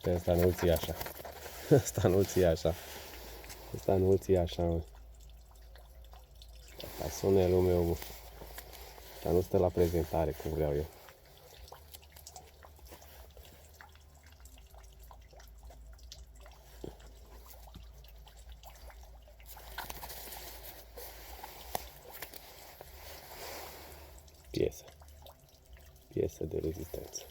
Că ăsta nu-l ții așa. Ăsta nu-l ții așa. Ăsta nu-l ții așa, mă. Asta sunelul meu, mă. Ăsta nu stă la prezentare cum vreau eu. Piesă. Piesă de rezistență.